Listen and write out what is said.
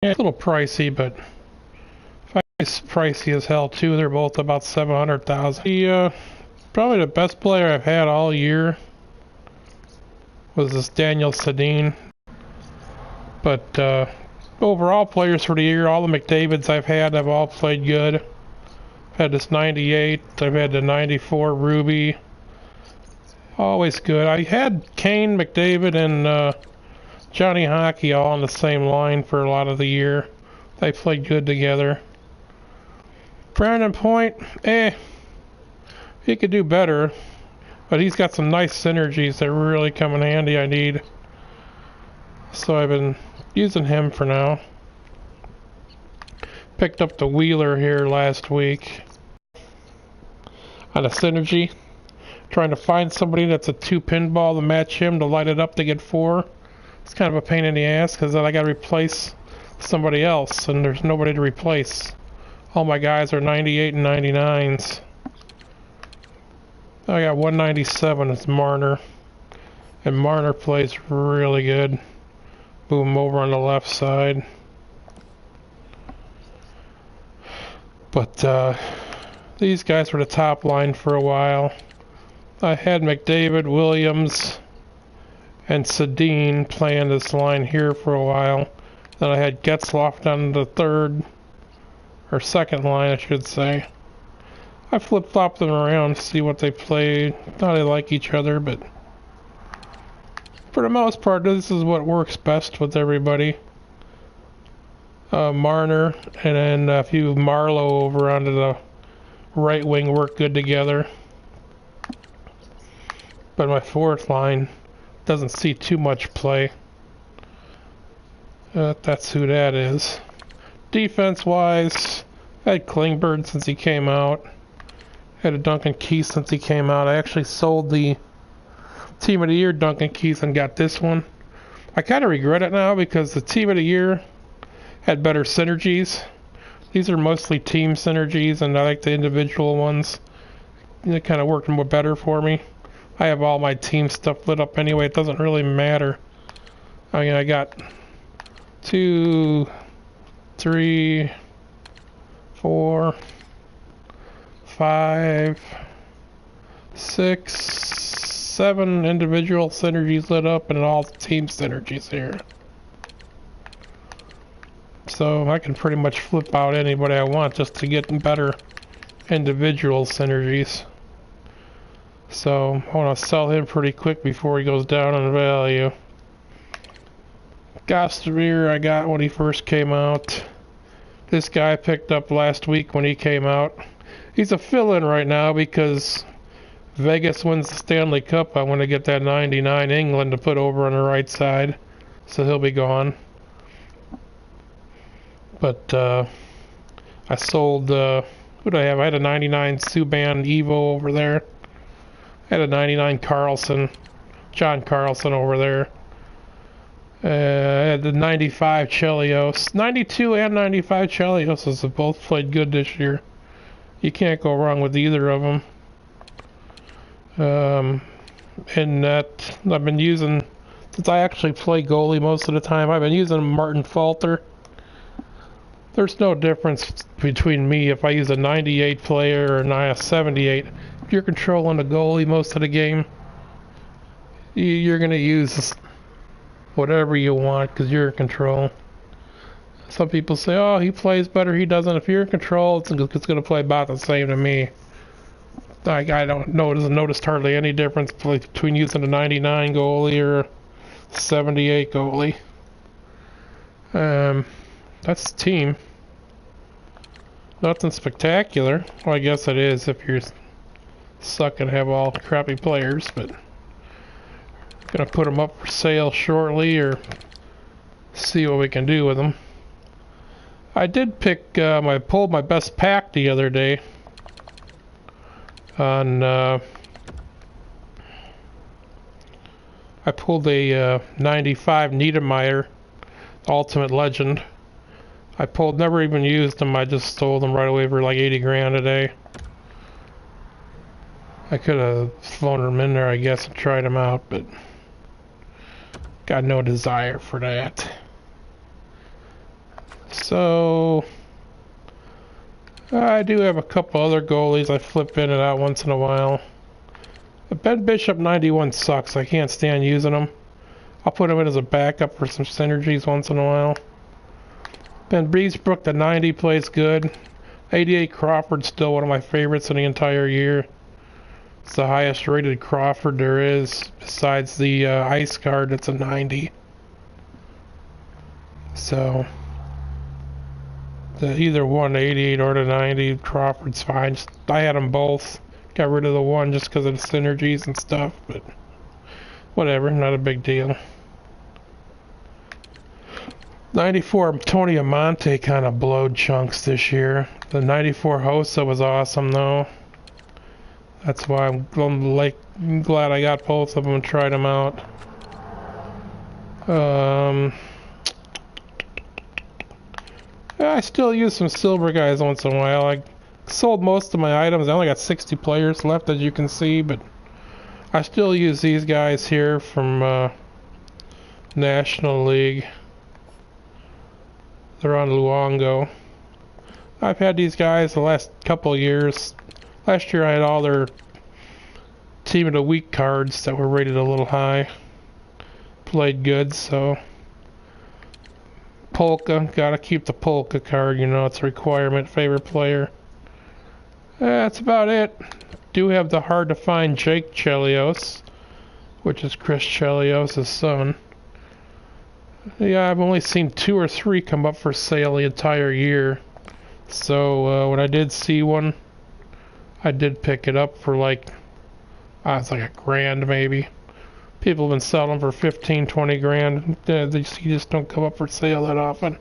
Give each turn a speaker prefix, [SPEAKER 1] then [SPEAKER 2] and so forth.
[SPEAKER 1] Yeah, it's a little pricey, but it's pricey as hell too. They're both about 700,000. Probably the best player I've had all year was this Daniel Sedin. But overall players for the year, all the McDavids I've had have all played good. I've had this 98, I've had the 94 Ruby. Always good. I had Kane, McDavid, and Johnny Hockey all on the same line for a lot of the year. They played good together. Brandon Point, he could do better, but he's got some nice synergies that really come in handy. I need, so I've been using him for now. Picked up the Wheeler here last week on a synergy, trying to find somebody that's a 2 pinball to match him to light it up to get 4. It's kind of a pain in the ass because then I got to replace somebody else, and there's nobody to replace. All my guys are 98 and 99s. I got 197. It's Marner, and Marner plays really good. Move him over on the left side. But these guys were the top line for a while. I had McDavid, Williams, and Sedin playing this line here for a while. Then I had Getzloff on the third, or second line I should say. I flip-flopped them around to see what they play. Not they like each other, but for the most part this is what works best with everybody. Marner and then a few Marlowe over onto the right wing work good together. But my fourth line doesn't see too much play. That's who that is. Defense-wise, I had Klingberg since he came out. Had a Duncan Keith since he came out. I actually sold the Team of the Year Duncan Keith and got this one. I kind of regret it now because the Team of the Year had better synergies. These are mostly team synergies, and I like the individual ones. They kind of worked more better for me. I have all my team stuff lit up anyway. It doesn't really matter. I mean, I got 2, 3, 4, 5, 6, 7 individual synergies lit up, and all team synergies here. So I can pretty much flip out anybody I want just to get better individual synergies. So I want to sell him pretty quick before he goes down in value. Gosterbeer I got when he first came out. This guy I picked up last week when he came out. He's a fill-in right now because Vegas wins the Stanley Cup. I want to get that 99 England to put over on the right side, so he'll be gone. But I sold, who did I have? I had a 99 Subban Evo over there. I had a 99 Carlson, John Carlson over there. I had the 95 Chelios. 92 and 95 Chelios have both played good this year. You can't go wrong with either of them. And that I've been using, since I actually play goalie most of the time, I've been using Martin Falter. There's no difference between me if I use a 98 player or a 78. If you're controlling the goalie most of the game, you're going to use whatever you want because you're in control. Some people say, oh, he plays better, he doesn't. If you're in control, it's going to play about the same to me. I don't notice hardly any difference between using a 99 goalie or a 78 goalie. That's the team. Nothing spectacular. Well, I guess it is if you're suck and have all crappy players, but gonna put them up for sale shortly or see what we can do with them. I did pick, I pulled my best pack the other day on, I pulled a 95 Niedermeyer Ultimate Legend. I never even used them, I just sold them right away for like 80 grand a day. I could have thrown them in there, I guess, and tried them out, but got no desire for that. So I do have a couple other goalies I flip in and out once in a while. But Ben Bishop 91 sucks. I can't stand using him. I'll put him in as a backup for some synergies once in a while. Ben Breesbrook the 90 plays good. 88 Crawford's still one of my favorites in the entire year. It's the highest rated Crawford there is, besides the ice card that's a 90. So either one, the 88 or the 90, Crawford's fine. I had them both. Got rid of the one just because of the synergies and stuff, but whatever, not a big deal. 94 Tony Amonte kind of blowed chunks this year. The 94 Hossa was awesome though. That's why I'm glad I got both of them and tried them out. I still use some silver guys once in a while. I sold most of my items. I only got 60 players left, as you can see, but I still use these guys here from National League. They're on Luongo. I've had these guys the last couple of years. Last year I had all their Team of the Week cards that were rated a little high. Played good, so... Polka, gotta keep the Polka card, you know, it's a requirement. Favorite player. That's about it. Do have the hard to find Jake Chelios, which is Chris Chelios' son. Yeah, I've only seen 2 or 3 come up for sale the entire year. So when I did see one, I did pick it up for like, it's like $1,000 maybe. People have been selling for 15, 20 grand. They just don't come up for sale that often.